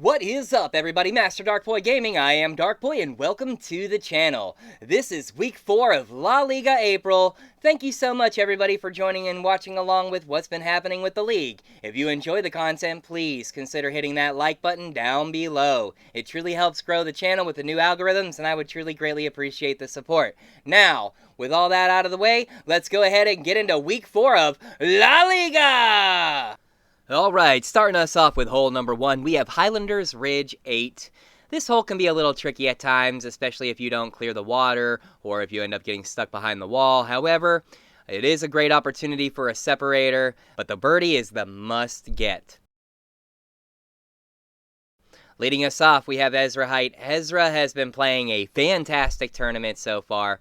What is up, everybody? Master Darkpoi Gaming, I am Darkpoi, and welcome to the channel. This is week 4 of La Liga April. Thank you so much, everybody, for joining and watching along with what's been happening with the league. If you enjoy the content, please consider hitting that like button down below. It truly helps grow the channel with the new algorithms, and I would truly greatly appreciate the support. Now, with all that out of the way, let's go ahead and get into week 4 of La Liga! Alright, starting us off with hole number 1, we have Highlanders Ridge 8. This hole can be a little tricky at times, especially if you don't clear the water, or if you end up getting stuck behind the wall. However, it is a great opportunity for a separator, but the birdie is the must-get. Leading us off, we have EZRAHITE. Ezra has been playing a fantastic tournament so far,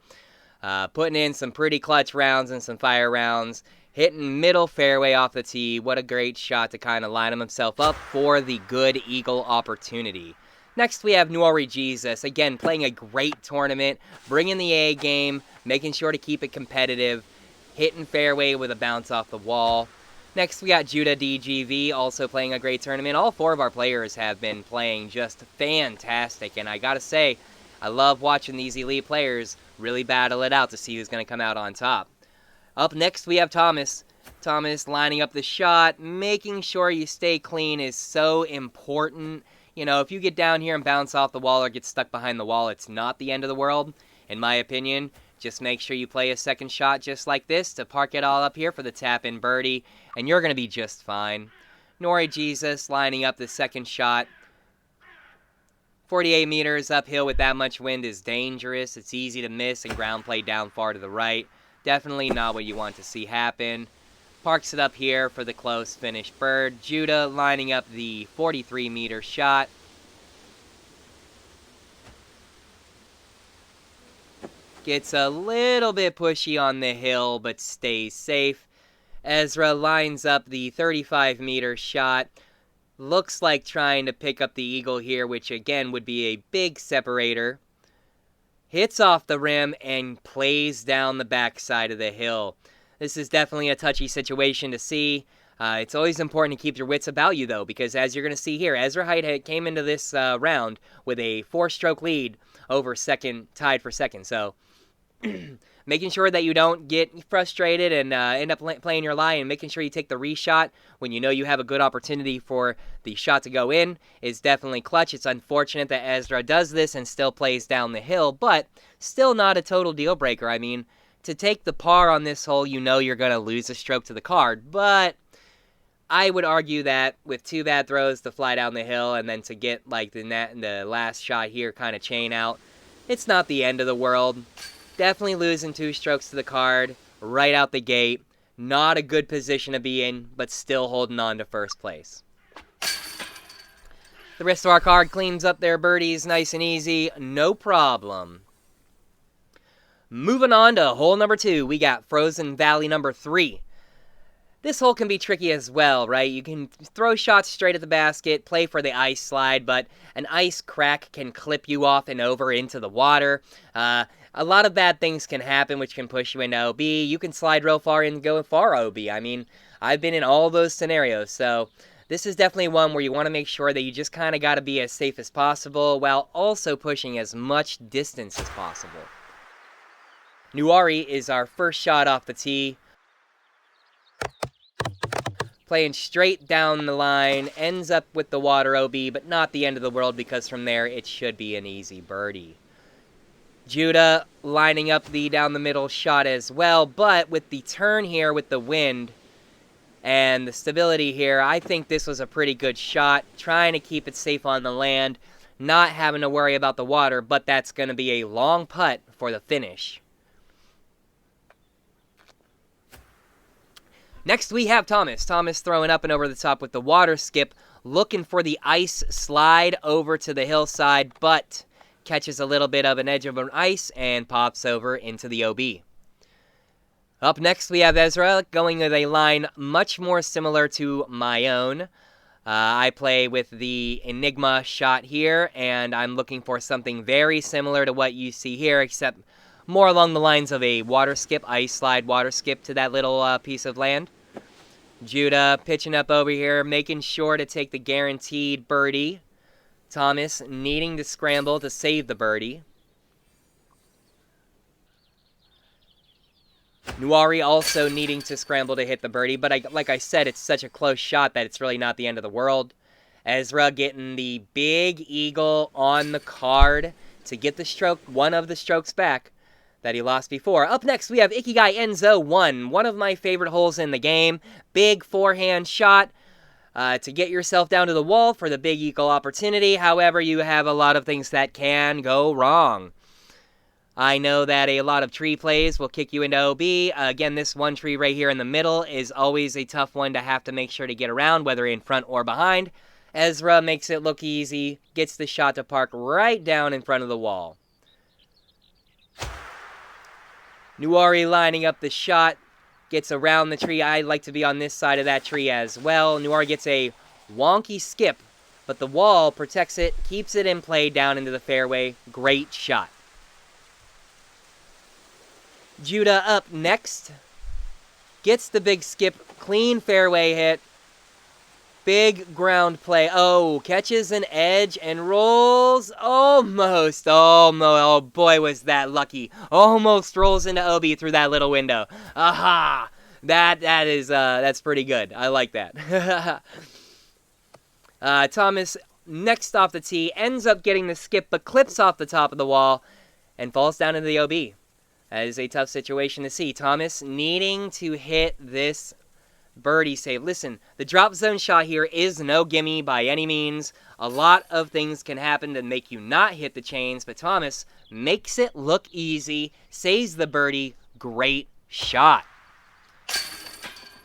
putting in some pretty clutch rounds and some fire rounds. Hitting middle fairway off the tee. What a great shot to kind of line himself up for the good eagle opportunity. Next, we have NUORIJEESUS. Again, playing a great tournament, bringing the A game, making sure to keep it competitive, hitting fairway with a bounce off the wall. Next, we got JUDAHDGV, also playing a great tournament. All 4 of our players have been playing just fantastic, and I gotta say, I love watching these elite players really battle it out to see who's going to come out on top. Up next, we have Thomas. Thomas lining up the shot, making sure you stay clean is so important. You know, if you get down here and bounce off the wall or get stuck behind the wall, it's not the end of the world, in my opinion. Just make sure you play a second shot just like this to park it all up here for the tap-in birdie, and you're going to be just fine. NUORIJEESUS lining up the second shot. 48 meters uphill with that much wind is dangerous. It's easy to miss and ground play down far to the right. Definitely not what you want to see happen. Parks it up here for the close finish bird. Judah lining up the 43-meter shot. Gets a little bit pushy on the hill, but stays safe. Ezra lines up the 35-meter shot. Looks like trying to pick up the eagle here, which again would be a big separator. Hits off the rim and plays down the backside of the hill. This is definitely a touchy situation to see. It's always important to keep your wits about you, though, because as you're going to see here, EZRAHITE came into this round with a 4-stroke lead over second, tied for second. So, making sure that you don't get frustrated and end up playing your lie, and making sure you take the reshot when you know you have a good opportunity for the shot to go in is definitely clutch. It's unfortunate that Ezra does this and still plays down the hill, but still not a total deal breaker. I mean, to take the par on this hole, you know you're going to lose a stroke to the card, but I would argue that with 2 bad throws to fly down the hill and then to get like the last shot here kind of chain out, it's not the end of the world. Definitely losing 2 strokes to the card right out the gate. Not a good position to be in, but still holding on to first place. The rest of our card cleans up their birdies nice and easy. No problem. Moving on to hole number 2, we got Frozen Valley number 3. This hole can be tricky as well, right? You can throw shots straight at the basket, play for the ice slide, but an ice crack can clip you off and over into the water. A lot of bad things can happen, which can push you into OB. You can slide real far and go far OB. I mean, I've been in all those scenarios, so this is definitely one where you want to make sure that you just kind of got to be as safe as possible while also pushing as much distance as possible. Nuori is our first shot off the tee. Playing straight down the line, ends up with the water OB, but not the end of the world because from there it should be an easy birdie. Judah lining up the down the middle shot as well, but with the turn here with the wind and the stability here, I think this was a pretty good shot. Trying to keep it safe on the land, not having to worry about the water, but that's going to be a long putt for the finish. Next, we have Thomas. Thomas throwing up and over the top with the water skip, looking for the ice slide over to the hillside, but catches a little bit of an edge of an ice and pops over into the OB. Up next, we have Ezra going with a line much more similar to my own. I play with the Enigma shot here, and I'm looking for something very similar to what you see here, except more along the lines of a water skip, ice slide water skip to that little piece of land. Judah pitching up over here, making sure to take the guaranteed birdie. Thomas needing to scramble to save the birdie. Nuori also needing to scramble to hit the birdie, but like I said, it's such a close shot that it's really not the end of the world. Ezra getting the big eagle on the card to get the stroke, one of the strokes back that he lost before. Up next, we have Ikigai Enzo 1, one of my favorite holes in the game. Big forehand shot to get yourself down to the wall for the big eagle opportunity. However, you have a lot of things that can go wrong. I know that a lot of tree plays will kick you into OB. Again, this one tree right here in the middle is always a tough one to have to make sure to get around, whether in front or behind. Ezra makes it look easy, gets the shot to park right down in front of the wall. Nuori lining up the shot, gets around the tree. I like to be on this side of that tree as well. Nuori gets a wonky skip, but the wall protects it, keeps it in play down into the fairway. Great shot. Judah up next. Gets the big skip, clean fairway hit. Big ground play. Oh, catches an edge and rolls almost. Oh boy, was that lucky. Almost rolls into OB through that little window. Aha! That's pretty good. I like that. Thomas, next off the tee, ends up getting the skip, but clips off the top of the wall and falls down into the OB. That is a tough situation to see. Thomas needing to hit this birdie save. Listen, the drop zone shot here is no gimme by any means. A lot of things can happen to make you not hit the chains, but Thomas makes it look easy, saves the birdie. Great shot.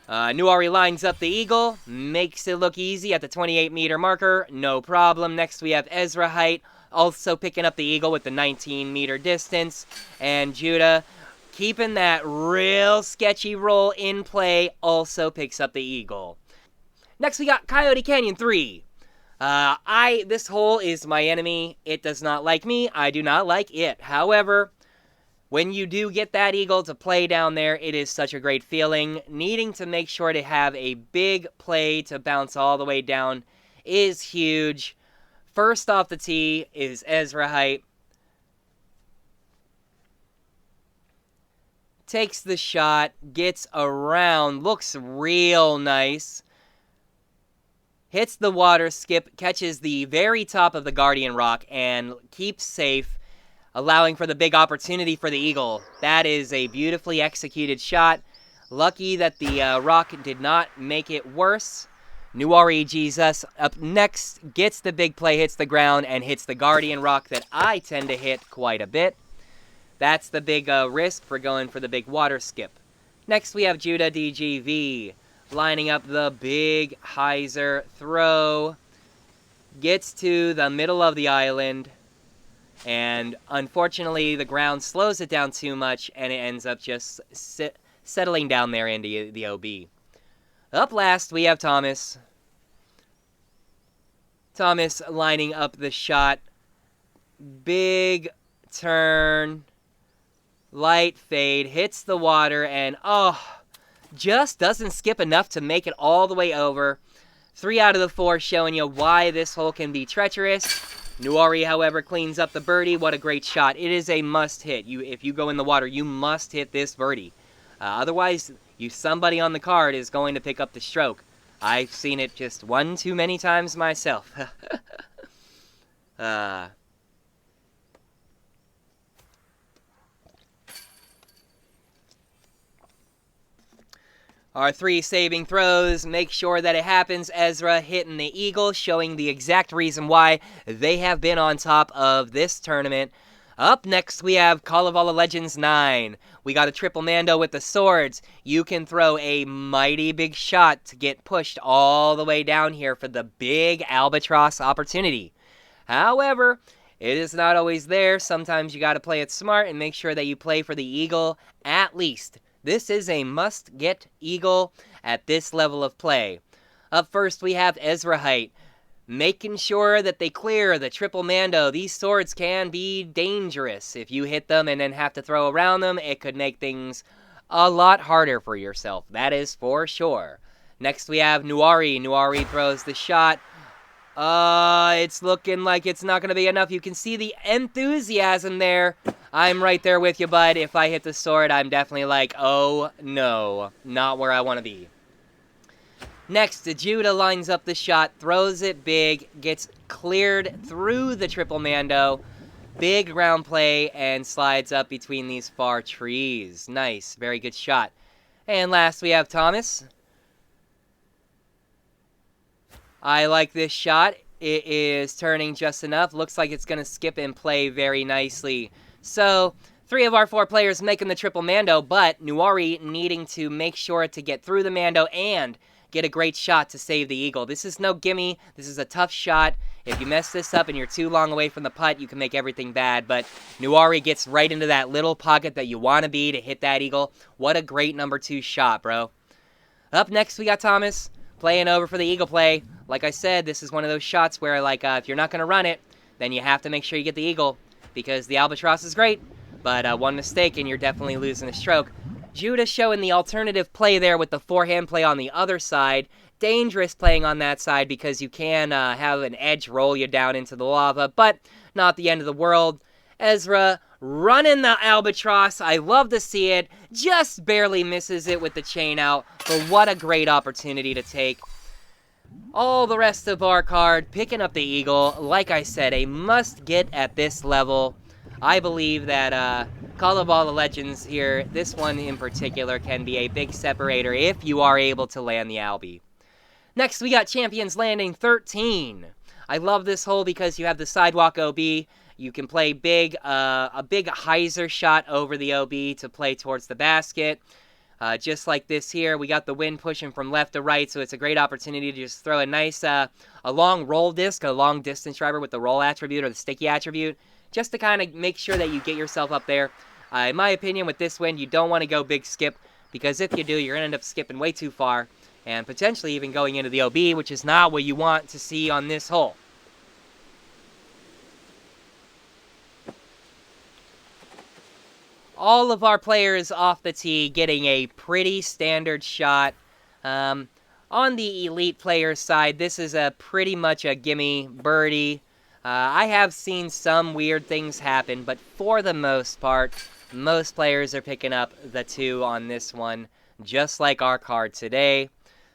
Nuori lines up the eagle, makes it look easy at the 28-meter marker. No problem. Next we have EZRAHITE, also picking up the eagle with the 19-meter distance. And Judah, keeping that real sketchy roll in play, also picks up the eagle. Next we got Coyote Canyon 3. This hole is my enemy. It does not like me. I do not like it. However, when you do get that eagle to play down there, it is such a great feeling. Needing to make sure to have a big play to bounce all the way down is huge. First off the tee is EZRAHITE. Takes the shot, gets around, looks real nice. Hits the water skip, catches the very top of the Guardian Rock, and keeps safe, allowing for the big opportunity for the eagle. That is a beautifully executed shot. Lucky that the rock did not make it worse. NUORIJEESUS up next, gets the big play, hits the ground, and hits the Guardian Rock that I tend to hit quite a bit. That's the big risk for going for the big water skip. Next we have JUDAHDGV, lining up the big hyzer throw. Gets to the middle of the island, and unfortunately the ground slows it down too much, and it ends up just settling down there into the OB. Up last, we have Thomas. Thomas lining up the shot. Big turn. Light fade. Hits the water. And, just doesn't skip enough to make it all the way over. 3 out of the 4 showing you why this hole can be treacherous. Nuori, however, cleans up the birdie. What a great shot. It is a must hit. If you go in the water, you must hit this birdie. Otherwise, somebody on the card is going to pick up the stroke. I've seen it just one too many times myself. Our 3 saving throws, make sure that it happens. Ezra hitting the eagle, showing the exact reason why they have been on top of this tournament. Up next, we have Call of All the Legends 9. We got a triple Mando with the swords. You can throw a mighty big shot to get pushed all the way down here for the big albatross opportunity. However, it is not always there. Sometimes you got to play it smart and make sure that you play for the eagle at least. This is a must-get eagle at this level of play. Up first, we have EZRAHITE, making sure that they clear the triple Mando. These swords can be dangerous. If you hit them and then have to throw around them, it could make things a lot harder for yourself. That is for sure. Next, we have Nuori. Nuori throws the shot. It's looking like it's not going to be enough. You can see the enthusiasm there. I'm right there with you, bud. If I hit the sword, I'm definitely like, oh, no. Not where I want to be. Next, Judah lines up the shot, throws it big, gets cleared through the triple Mando. Big ground play, and slides up between these far trees. Nice. Very good shot. And last, we have Thomas. I like this shot. It is turning just enough. Looks like it's going to skip and play very nicely. So, 3 of our 4 players making the triple Mando, but Nuori needing to make sure to get through the Mando and get a great shot to save the eagle. This is no gimme. This is a tough shot. If you mess this up and you're too long away from the putt, you can make everything bad. But Nuori gets right into that little pocket that you want to be to hit that eagle. What a great number 2 shot, bro. Up next, we got Thomas playing over for the eagle play. Like I said, this is one of those shots where, like, if you're not going to run it, then you have to make sure you get the eagle, because the albatross is great, but one mistake and you're definitely losing a stroke. Judah showing the alternative play there with the forehand play on the other side. Dangerous playing on that side because you can have an edge roll you down into the lava, but not the end of the world. Ezra running the albatross. I love to see it. Just barely misses it with the chain out, but what a great opportunity to take. All the rest of our card, picking up the eagle. Like I said, a must-get at this level. I believe that Call of all the Legends here, this one in particular, can be a big separator if you are able to land the Albi. Next, we got Champions Landing 13. I love this hole because you have the sidewalk OB. You can play big, a big hyzer shot over the OB to play towards the basket. Just like this here, we got the wind pushing from left to right, so it's a great opportunity to just throw a nice, a long roll disc, a long distance driver with the roll attribute or the sticky attribute, just to kind of make sure that you get yourself up there. In my opinion, with this wind, you don't want to go big skip, because if you do, you're going to end up skipping way too far, and potentially even going into the OB, which is not what you want to see on this hole. All of our players off the tee getting a pretty standard shot. On the elite players side, this is a pretty much a gimme birdie. I have seen some weird things happen, but for the most part, most players are picking up the 2 on this one, just like our card today.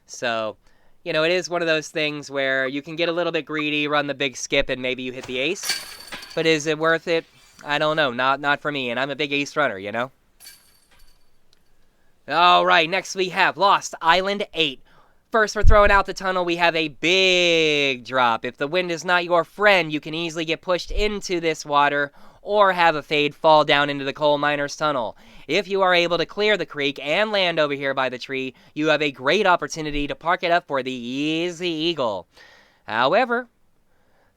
So, you know, it is one of those things where you can get a little bit greedy, run the big skip, and maybe you hit the ace. But is it worth it? I don't know. Not for me, and I'm a big ace runner, you know? All right, next we have Lost Island 8. First, we're throwing out the tunnel. We have a big drop. If the wind is not your friend, you can easily get pushed into this water or have a fade fall down into the coal miner's tunnel. If you are able to clear the creek and land over here by the tree, you have a great opportunity to park it up for the easy eagle. However,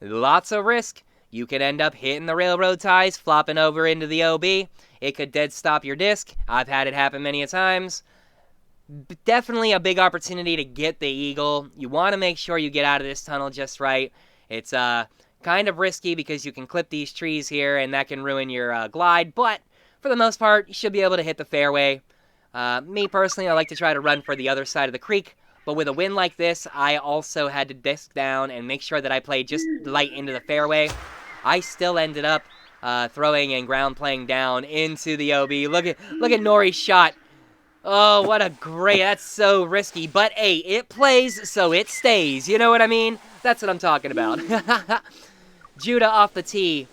lots of risk. You could end up hitting the railroad ties, flopping over into the OB. It could dead stop your disc. I've had it happen many a times. Definitely a big opportunity to get the eagle. You want to make sure you get out of this tunnel just right. It's kind of risky because you can clip these trees here and that can ruin your glide, but for the most part, you should be able to hit the fairway. Me personally, I like to try to run for the other side of the creek, but with a wind like this, I also had to disc down and make sure that I played just light into the fairway. I still ended up throwing and ground playing down into the OB. Look at Nori's shot. Oh, what a great, that's so risky. But hey, it plays, so it stays. You know what I mean? That's what I'm talking about. Judah off the tee.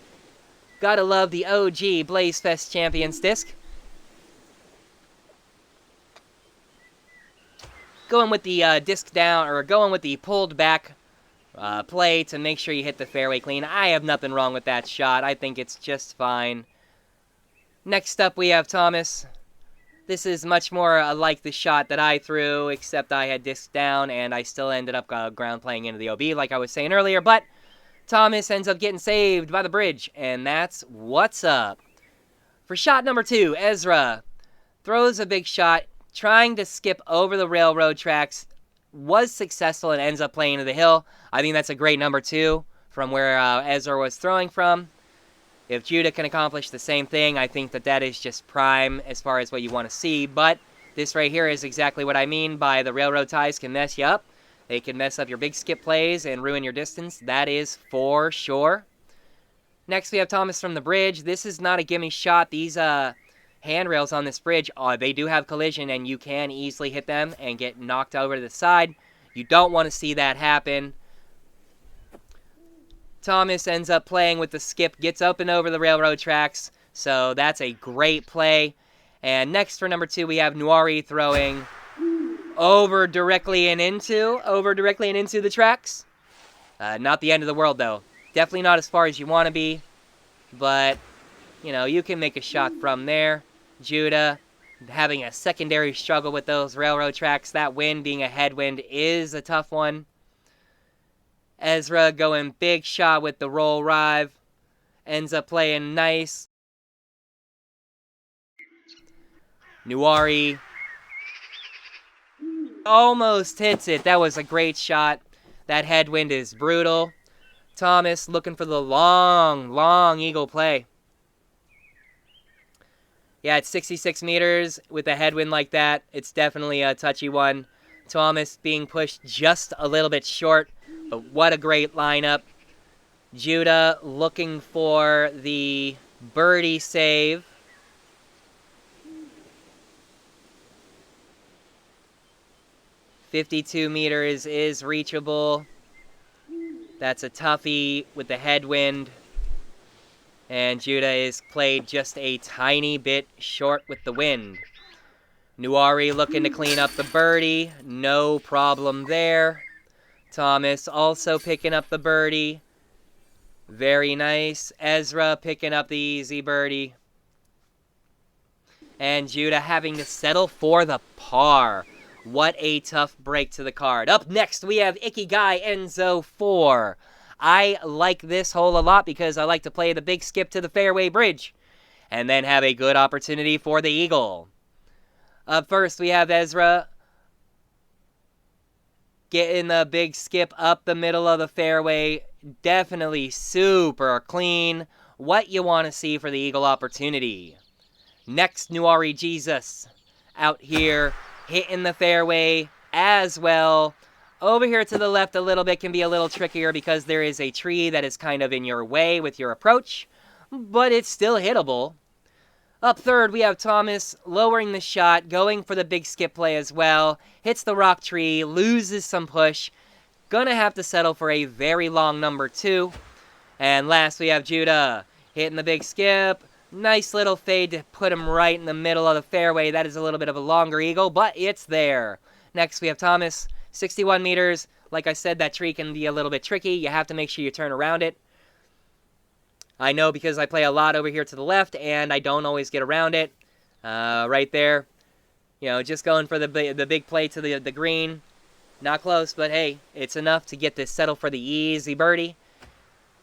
Gotta love the OG Blaze Fest Champions disc. Going with the disc down, or going with the pulled back play to make sure you hit the fairway clean. I have nothing wrong with that shot. I think it's just fine. Next up, we have Thomas. This is much more like the shot that I threw, except I had disc down, and I still ended up ground playing into the OB, like I was saying earlier, but Thomas ends up getting saved by the bridge, and that's what's up. For shot number 2, Ezra throws a big shot, trying to skip over the railroad tracks, was successful and ends up playing into the hill. I think that's a great number 2 from where Ezra was throwing from. If Judah can accomplish the same thing, I think that is just prime as far as what you want to see. But this right here is exactly what I mean by the railroad ties can mess you up. They can mess up your big skip plays and ruin your distance. That is for sure. Next, we have Thomas from the bridge. This is not a gimme shot. These handrails on this bridge, they do have collision, and you can easily hit them and get knocked over to the side. You don't want to see that happen. Thomas ends up playing with the skip, gets open over the railroad tracks, so that's a great play. And next for number 2, we have Nuori throwing over directly and into the tracks. Not the end of the world, though. Definitely not as far as you want to be, but, you know, you can make a shot from there. Judah having a secondary struggle with those railroad tracks. That wind being a headwind is a tough one. Ezra going big shot with the roll rive. Ends up playing nice. Nuori almost hits it. That was a great shot. That headwind is brutal. Thomas looking for the long eagle play. Yeah, it's 66 meters with a headwind like that. It's definitely a touchy one. Thomas being pushed just a little bit short, but what a great lineup. Judah looking for the birdie save. .52 meters is reachable. That's a toughie with the headwind. And Judah is played just a tiny bit short with the wind. Nuori looking to clean up the birdie. No problem there. Thomas also picking up the birdie. Very nice. Ezra picking up the easy birdie. And Judah having to settle for the par. What a tough break to the card. Up next, we have Ikigai Enzo 4. I like this hole a lot because I like to play the big skip to the fairway bridge and then have a good opportunity for the eagle. Up first, we have Ezra getting the big skip up the middle of the fairway. Definitely super clean. What you want to see for the eagle opportunity. Next, NUORIJEESUS out here hitting the fairway as well. Over here to the left a little bit can be a little trickier because there is a tree that is kind of in your way with your approach, but it's still hittable. Up third, we have Thomas lowering the shot, going for the big skip play as well. Hits the rock tree, loses some push. Gonna have to settle for a very long number 2. And last, we have Judah hitting the big skip. Nice little fade to put him right in the middle of the fairway. That is a little bit of a longer eagle, but it's there. Next, we have Thomas. 61 meters. Like I said, that tree can be a little bit tricky. You have to make sure you turn around it. I know because I play a lot over here to the left, and I don't always get around it. Right there. You know, just going for the big play to the green. Not close, but hey, it's enough to get this settle for the easy birdie.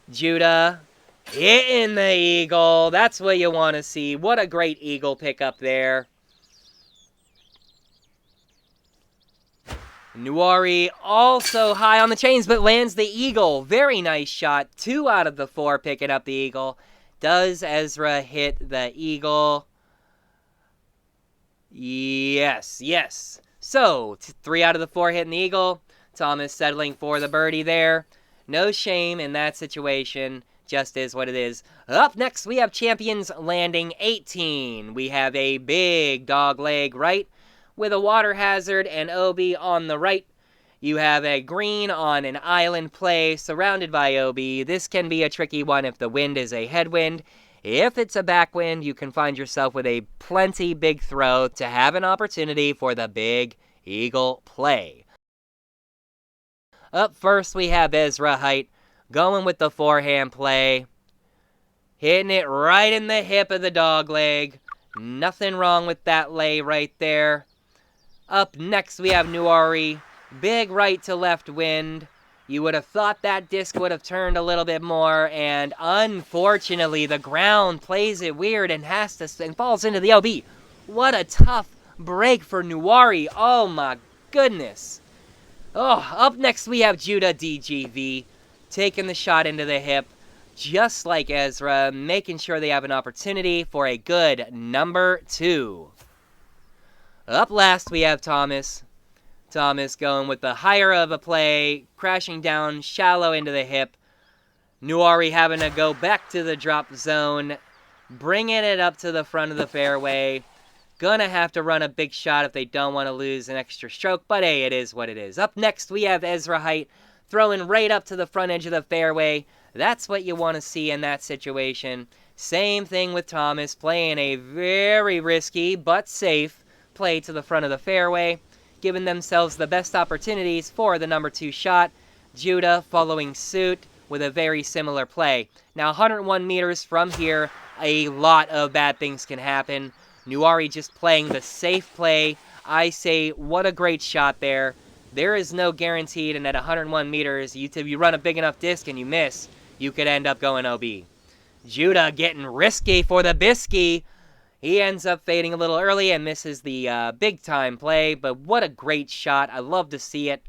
Judah hitting the eagle. That's what you want to see. What a great eagle pickup there. Nuori also high on the chains, but lands the eagle. Very nice shot. 2 out of the 4 picking up the eagle. Does Ezra hit the eagle? Yes, yes. So, 3 out of the 4 hitting the eagle. Thomas settling for the birdie there. No shame in that situation. Just is what it is. Up next, we have Champions Landing 18. We have a big dog leg right with a water hazard and OB on the right. You have a green on an island play surrounded by OB. This can be a tricky one if the wind is a headwind. If it's a backwind, you can find yourself with a plenty big throw to have an opportunity for the big eagle play. Up first, we have EZRAHITE going with the forehand play. Hitting it right in the hip of the dog leg. Nothing wrong with that lay right there. Up next, we have Nuori. Big right to left wind. You would have thought that disc would have turned a little bit more, and unfortunately, the ground plays it weird and falls into the OB. What a tough break for Nuori. Oh my goodness. Oh, up next, we have JUDAHDGV taking the shot into the hip, just like Ezra, making sure they have an opportunity for a good number 2. Up last, we have Thomas Thomas going with the higher of a play, crashing down shallow into the hip. Nuori having to go back to the drop zone, bringing it up to the front of the fairway. Gonna have to run a big shot if they don't want to lose an extra stroke, but hey, it is what it is. Up next, we have EZRAHITE throwing right up to the front edge of the fairway. That's what you want to see in that situation. Same thing with Thomas, playing a very risky but safe play to the front of the fairway, giving themselves the best opportunities for the number 2 shot. Judah following suit with a very similar play. Now, 101 meters from here, a lot of bad things can happen. Nuori just playing the safe play. I say, what a great shot there. There is no guaranteed, and at 101 meters, if you run a big enough disc and you miss, you could end up going OB. Judah getting risky for the bisky. He ends up fading a little early and misses the big-time play, but what a great shot. I love to see it.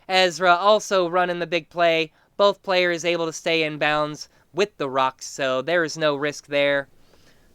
Ezra also running the big play. Both players able to stay in bounds with the rocks, so there is no risk there.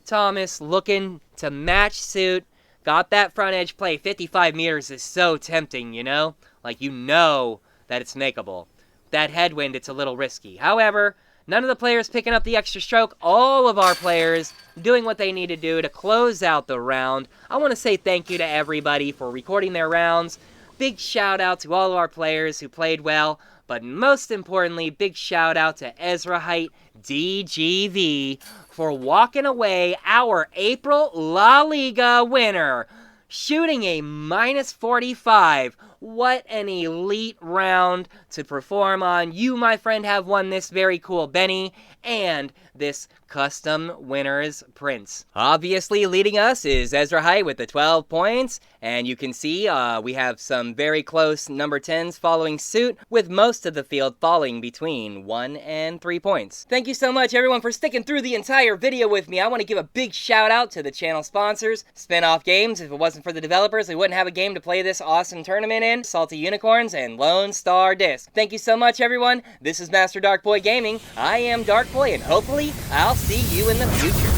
Thomas looking to match suit. Got that front edge play. 55 meters is so tempting, you know? Like, you know that it's makeable. That headwind, it's a little risky. However, none of the players picking up the extra stroke. All of our players doing what they need to do to close out the round. I want to say thank you to everybody for recording their rounds. Big shout out to all of our players who played well. But most importantly, big shout out to EZRAHITE DGV for walking away our April La Liga winner, shooting a -45. What an elite round to perform on. You, my friend, have won this very cool Benny and this custom winner's prints. Obviously, leading us is EZRAHITE with the 12 points, and you can see we have some very close number 10s following suit, with most of the field falling between 1 and 3 points. Thank you so much, everyone, for sticking through the entire video with me. I want to give a big shout out to the channel sponsors, Spinoff Games. If it wasn't for the developers, we wouldn't have a game to play this awesome tournament in, Salty Unicorns, and Lone Star Disc. Thank you so much, everyone. This is Master Darkpoi Gaming. I am Darkpoi, and hopefully I'll see you in the future.